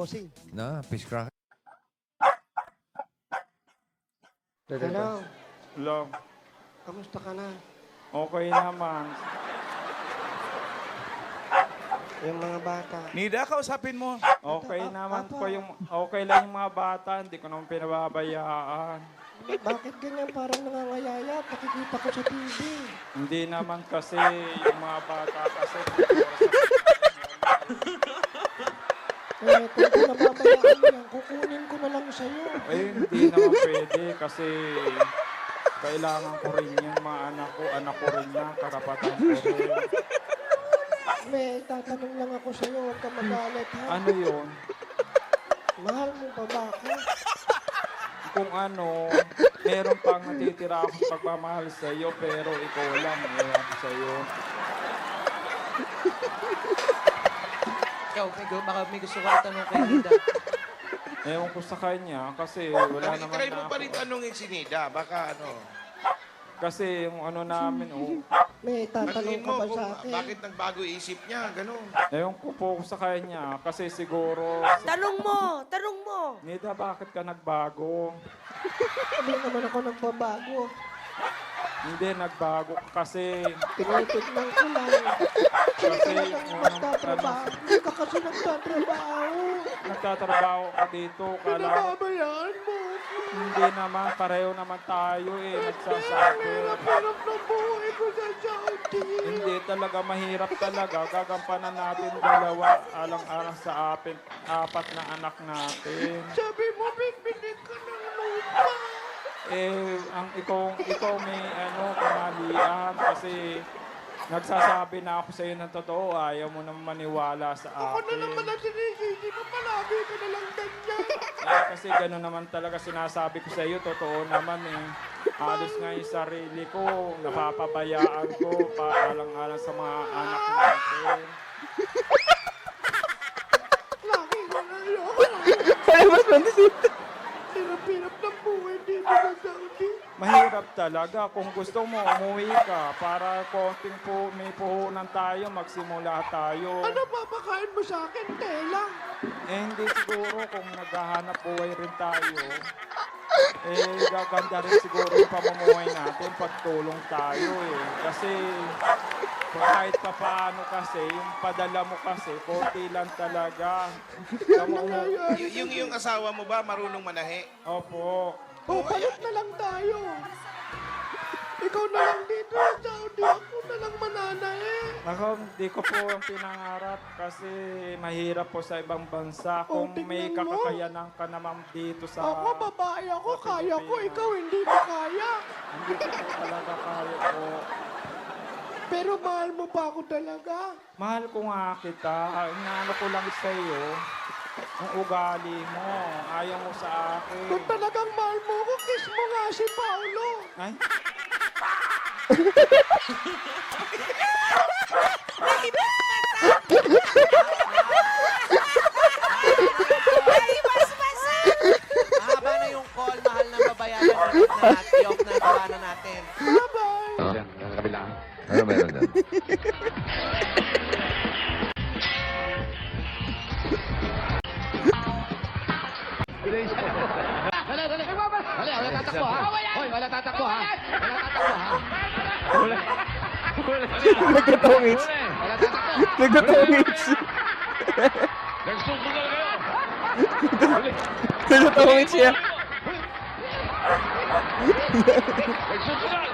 bossing. Na, fish cracker. Hello, Hello. kamusta ka na? Okay naman. Yung mga bata. Nida, kausapin mo. Okay naman po yung... Okay lang yung mga bata. Hindi ko naman pinababayaan. Bakit ganyan parang nangangayaya? Pakikita ko sa TV. Hindi naman kasi yung mga bata kasi... Eh, kung pinababayaan mo yan, kukunin ko na lang sa'yo. Eh, hindi naman pwede kasi... Kailangan ko rin yung mga anak ko rin yan, karapatan ko rin. May tatanong lang ako sa'yo, huwag ka magalit ha. Ano yun? Mahal mo pa ba ako? Kung ano, meron pang natitira akong pagmamahal sa iyo, pero ikaw lang, ewan ko sa iyo. Ikaw, baka may gusto ka tanong kay Nida. Ewan ko sa kanya, kasi wala naman Try na mo pa rin ako. tanongin si Nida. Baka ano. Kasi yung ano namin, May tatanong Tanungin ka mo ba kung sa akin? bakit nagbago isip niya. Ganun. ewan ko po sa kanya, kasi siguro, Tanong mo! Tanong mo! Nida, bakit ka nagbago? Hindi naman ako nagbabago. Hindi, nagbago ka kasi, Tinitignan ko lang. kasi Hindi ka yung nagtatrabaho. Hindi ka kasi nagtatrabaho. nagtatrabaho ka dito, kala Pinababayaan mo. hindi naman, pareho naman tayo nagsasabi. Hirap na buhay ko sa Saudi. Hindi talaga, mahirap talaga. Gagampanan natin dalawa, alang-alang sa apat na anak natin. Sabi mo, bigbinig ka ng lupa. Ikaw may kamalian kasi nagsasabi na ako sa iyo ng totoo. Ayaw mo naman maniwala sa Ako na akin. naman ang sinisisi ko. Palagi ka na lang ganyan. Kasi gano'n naman talaga sinasabi ko sa iyo. Totoo naman Alos nga yung sarili ko. Napapabayaan ko. Alang-alang sa mga anak natin. Lagi ko na yun. Ay, mas mandisip. Hirap-hirap ng buhay dito sa Saudi. Mahirap talaga. Kung gusto mo, umuwi ka para konting may puhunan tayo, magsimula tayo. Ano papakain mo sa akin, Tela? Hindi siguro kung naghahanap buhay rin tayo. Gaganda rin siguro yung pamumuhay natin pagtulong tayo Kasi kahit pa paano kasi, yung padala mo kasi, konti lang talaga. Yung asawa mo ba marunong manahe? Opo. O, palit na lang tayo. Ikaw na lang dito sa Saudi. Ako na lang mananay. Ako, hindi ko po ang pinangarap kasi mahirap po sa ibang bansa. Kung may tingnan mo. kakakayanan ka naman dito sa... Ako, babae ako. sa Kaya ko. Pilipinas. Ikaw, hindi mo kaya. Hindi ko po talaga kaya po. Pero mahal mo pa ako talaga. Mahal ko nga kita. Inaano ko lang sa iyo. Ang ugali mo. Ayaw mo sa akin. Kung talagang mahal mo ako, kiss mo nga si Paolo. Ay? Mahaba na yung call, mahal na babayaran natin. Yung na iwanan natin. Bye-bye. Ano meron dyan? Wala tatakbo ha. Hoy, wala tatakbo ha. Wala tatakbo ha. Nagkatongits. Wala tatakbo. Nagkatongits. Nagsusugal kayo. Nagkatongits siya. Nagsusugal.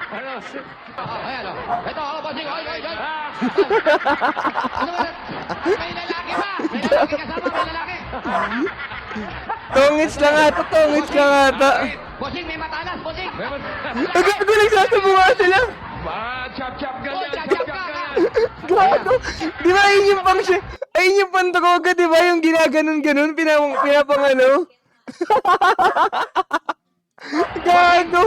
Ano? Ayan o. Ito, bossing. Hoy, hoy, hoy. Ano ba? May lalaki ba? May lalaki kasama, may lalaki. Tongits lang ata, tongits lang ata. Bossing, may matalas, bossing. Gago, nagsasabunga sila. Chap-chap ka na. Chap-chap ka na. Gago. Di ba ayun yung pang siya? Ayun yung pantokoga, di ba? Yung ginaganon-ganon, pinapang ano? Gago.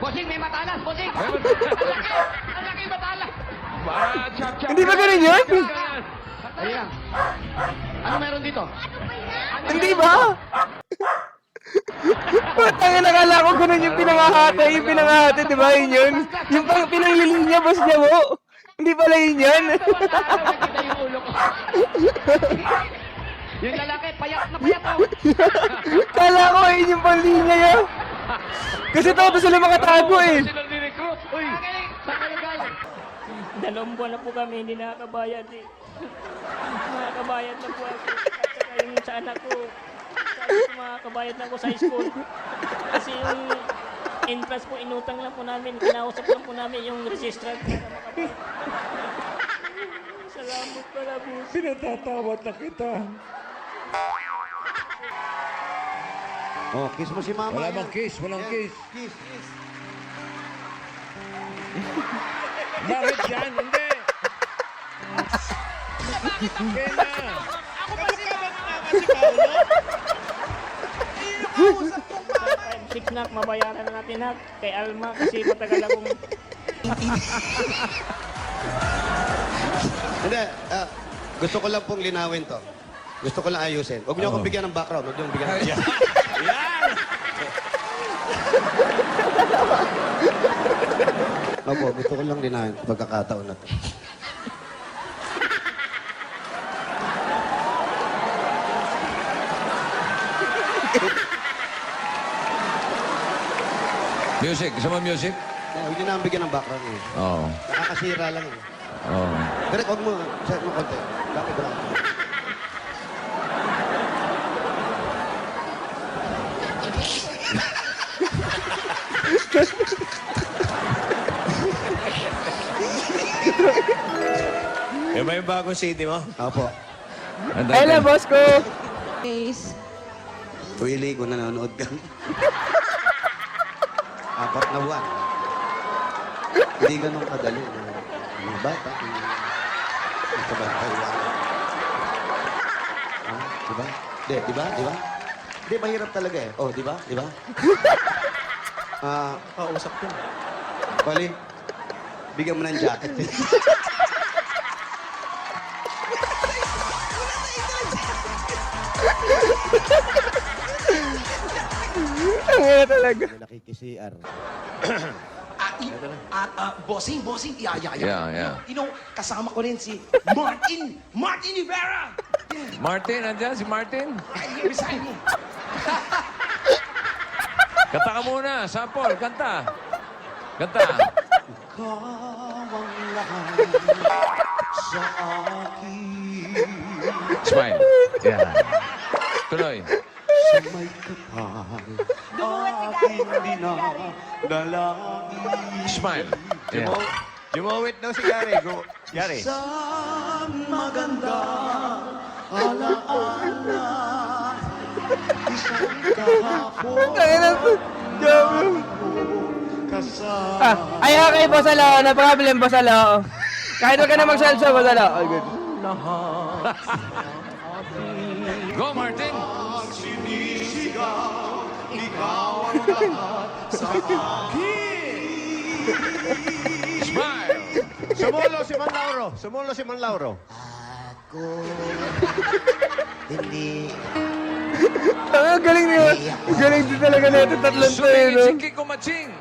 Bossing, may matalas, bossing. Ang laki matalas. Hindi ba ganun yun? Ayan. Ano meron dito? Hindi ba? Putang nakala ko ganun yung pinangahati, di ba? Yun yun. Yung pang pinangliling niya, boss niya mo. Hindi pala yun yan. Wala araw, nakita yung ulo ko. Yung lalaki, payat na payat oh. Kala ko yun yung panlinya yun. Kasi todo sila makatago eh. Sila ni-recruit. Uy, saan kayo galing? 2 buwan na po kami hindi nakakabayad eh. Nakakabayad na po ako. At saka yung sa anak ko, sabi ko makakabayad na ako sa school. Kasi yung entrance po, inutang lang po namin. Kinausap lang po namin yung registrar. Salamat pala po. Pinatatawad na kita. Oh, kiss mo si mama. Wala yan. bang kiss? Walang kiss. Kiss, kiss. Bakit yan? Hindi. Kaya Ako ba si mama si Paolo? Kausap ko pa. 6 nak, mabayaran na natin nak. Kay Alma kasi matagal akong... Hindi, gusto ko lang pong linawin to. Gusto ko lang ayusin. Huwag niyo akong bigyan ng background. Huwag niyo akong bigyan ng background. Opo, gusto ko lang linawin pagkakataon na to. music. Gusto mo music? Huwag niyo na akong bigyan ng background. Eh. Oo. Nakakasira lang. Eh. Oo. Pero huwag mo, set mo konti. Bakit ba? Yung ba yung bagong CD mo? Opo. Ay na, boss ko. Willie, kung nanonood ka. 4 na buwan. Hindi ganun kadali. Mga bata. Ito ba? Diba? Diba? Diba? Hindi, mahirap talaga eh. Oh, diba? Diba? Kausap ko. Pali, bigyan mo ng jacket. Ang ina talaga. Nakikisiar. Bossing, Yeah, yeah. You know, kasama ko rin si Martin Rivera. Martin, andyan si Martin. Here beside me. Kanta ka muna. Sample, kanta. Kanta. Kawang lahat sa akin. Smile. Yeah. Tuloy. Sa may kapal. Aking dinadalangin. Smile. Yeah. Jumawit daw si Gary. Gary. Sa maganda alaala. Isang kahapon. Ang ina po. Joke. Kasama. Ay, okay, boss Alo. No problem, boss Alo. Kahit huwag ka na mag-salsa, boss Alo. All good. Go, Martin. Sinisigaw, ikaw ang lahat sa akin. Smile. Sumulo si Manlauro. Sumulo si Manlauro. Ako, hindi. Ang galing niyo. Galing din talaga na ito. Tatlong to eh, no? Sumingin si Kiko Maching.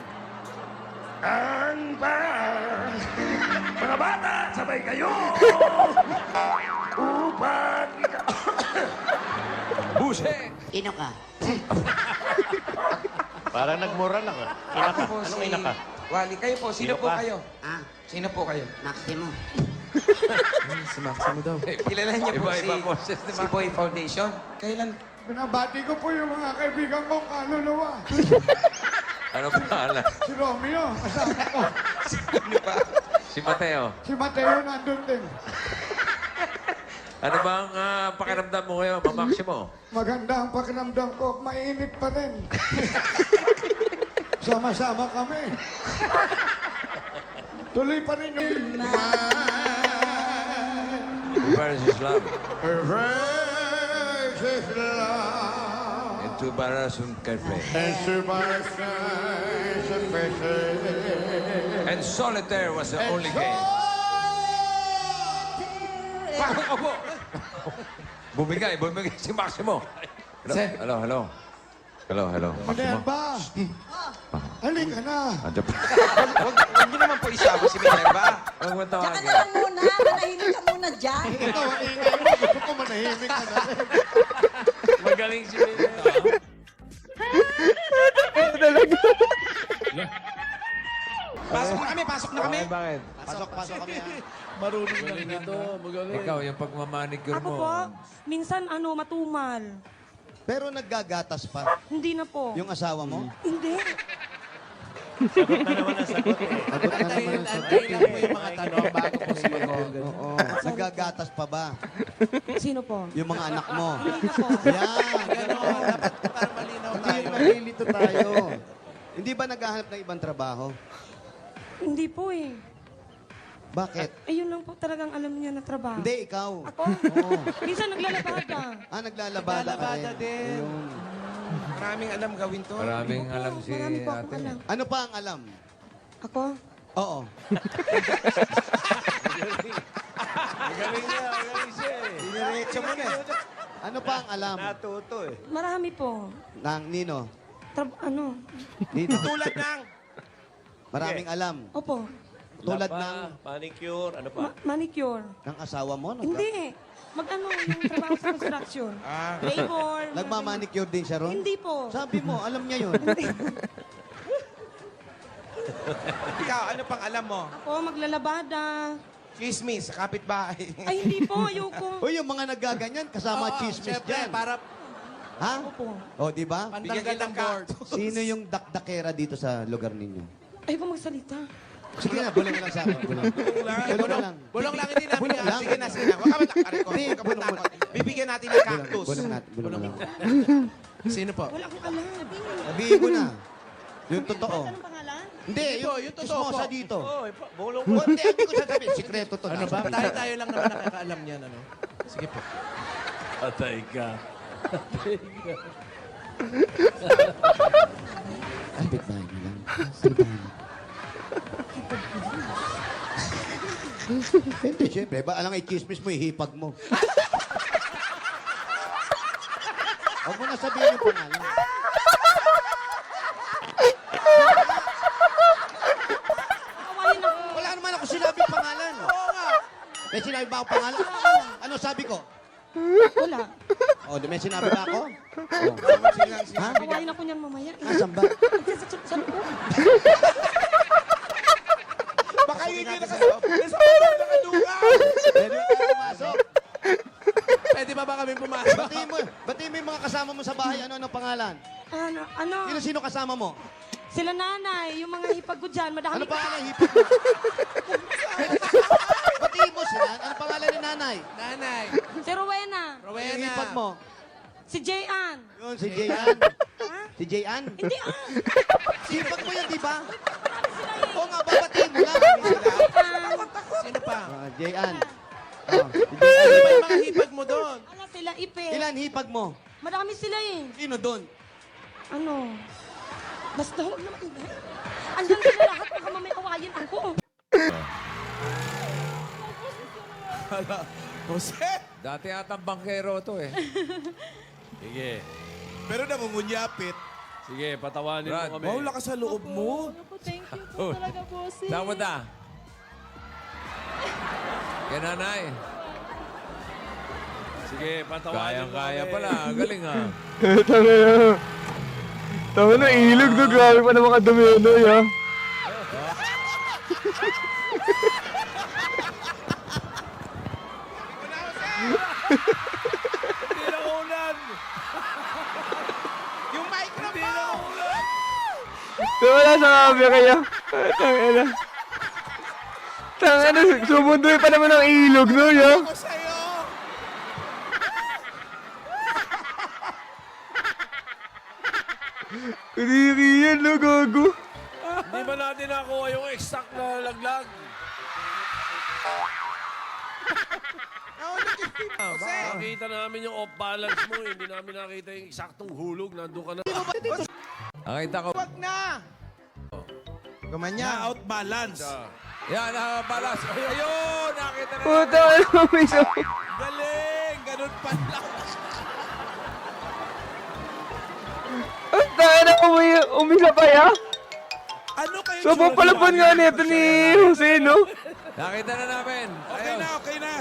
Mga bata, sabay kayo. Upang Buse. Sino ka? Parang nagmura lang. Inaka. Anong inaka? Wally, kayo po. Sino po ka? kayo? Ah, Sino po kayo? Maximo. Si Maximo daw. Kilala niyo po Iba-iba si, boses ni si Boy Foundation. Kailan? Binabati ko po yung mga kaibigan kong kaluluwa. Ano pangalan? Si Romeo, kasama ko. Ano ba? Si Mateo. Si Mateo nandun din. Ano bang pakiramdam mo ngayon, Maximo? Maganda ang pakiramdam ko, mainit pa rin. Sama-sama kami. Tuloy pa rin yung... Versus love. Versus love. Into Barasun Cafe. And solitaire was the only game. Bakit ako? Bumigay si Maximo. Hello, hello. Hello, hello. Ano yan Maximo. ba? Halika na. Huwag niyo naman po isama si Minerva. Huwag mo Diyan ka tawagin. na lang muna. Manahimik ka muna dyan. Ikaw, ang ingay mo. Gusto ko manahimik ka na rin. Magaling si Minerva. Pasok na kami, pasok na kami. Bakit? Pasok kami. Marunong lang ito. Magaling. Ikaw, yung pagmamanicure Ako mo. po, minsan matumal. Pero naggagatas pa. Hindi na po. Yung asawa mo? Hindi. Sagot na naman ang sagot. Antayin lang po yung mga tanong bago po sumagot. Oo. Naggagatas pa ba? Sino po? Yung mga anak mo? Hindi na po. Yan. Ganon, dapat para malinaw Hindi tayo. yung nalilito tayo. Hindi ba naghahanap ng ibang trabaho? Hindi po eh. Bakit? Ayun lang po talagang alam niya na trabaho. Hindi, ikaw. Ako? Oo. Minsan naglalabada. Naglalabada ka Naglalabada din. Ayun. Maraming alam gawin to. Maraming alam si Marami po akong ate. alam. Ano pa ang alam? Ako? Oo. Magaling niya, magaling siya eh. Diniretso mo na. Ano pa ang alam? Marami po. Nang Nino. Nino. Tulad ng... Maraming alam. Opo. Tulad ng Manicure, ano pa? Manicure. ng asawa mo. Hindi. Yung trabaho sa construction. Labor. Nagmamanicure din siya ron? Hindi po. Sabi mo, alam niya yun. Ikaw, ano pang alam mo? Ako, maglalabada. Chismis sa kapitbahay. Ay, hindi po. Ayoko. O yung mga nagaganyan, kasama chismis Siyempre, dyan. para Ha? Opo. O, di ba? pantanggal ng board. Sino yung dakdakera dito sa lugar ninyo? Ay, po magsalita. Sige na, bulong na lang sa akin. Bulong. Bulong na lang. Bulong lang, hindi namin Bulong lang. Sige na, sige na. Huwag ka matakot. Hindi, Huwag ka bulong matakot. Bibigyan natin ng cactus. Bulong natin. Bulong na lang. Sino po? Wala akong alam. Sabihin ko na. Yung totoo. Anong pangalan? Hindi, yung totoo po. chismosa dito. Bulong O, hindi, hindi ko sasabihin. Sikreto to. Ano ba? Tayo lang naman nakakaalam niyan, ano? Sige po. Patay ka. Kapit bahay mo lang. Kapit bahay mo. Hindi, siyempre. Ba, alang i-chismis mo, ihipag mo. Huwag mo na sabihin yung pangalan. Kawain ako. Wala naman ako sinabing pangalan. Oo nga. May sinabi ba ako pangalan? Ano sabi ko? Wala. O, may sinabi ba ako? Oh. Ha? Kawain ako niyan mamaya. Asan ba? Sa loob. Baka yun yung nasa motor nakaduga. Pwede ba tayo pumasok? Pwede ba kami pumasok? Batiin mo yung mga kasama mo sa bahay. Ano pangalan? Sino kasama mo? Sila nanay, yung mga hipag ko dyan, madami Ano pangalan ng hipag mo? Batiin mo sila. Ano pangalan ni nanay? Nanay. Si Rowena, Rowena. Yung hipag mo? si Jayan. Yun, si Jayan. Ha? Si Jayan? Hindi Hipag mo yan, di ba? Marami sila eh. Oo nga, babatiin mo lang. Jayan. Sino pa? Jayan. Ano ba yung mga hipag mo doon? Ano sila, Ipe. Ilan hipag mo? Marami sila eh. Sino doon? Ano? Basta huwag naman. Andyan sila lahat, baka mamay awayin ako. Jose! Dati atang bangkero to eh. Sige. Pero nangungunyapit. Sige, patawanin Brad, mo kami. Wow, lakas sa loob mo. Thank you po talaga, bossy. Saan mo ta? Kaya nanay. Sige, patawanin mo Kayang-kaya kami. pala. Galing ah. Tama na, ilog no. Grabe pa naman kadumi yun, ha? Hindi na ulan! Yung microphone! Wala sa kabe kaya. Tangina. Tangina, sumunduin pa naman ang ilog, no, ya? Ako sa'yo! Kadiri yan, no, gago. Hindi ba natin nakuha yung exact na laglag? Nakita namin yung off balance mo. Hindi namin nakita yung eksaktong hulog. Nandun ka na. Nakita ko. Wag na! Gumanya. Out balance. Yan, balas. Ayun, nakita na. Puta, ano, may so... Galing! Ganun pala. Ang tangina, umisa pa ya? Ano kayo? So, papalaban nga nito ni Jose, no? Nakita na namin. Okay Ayos. na, okay na.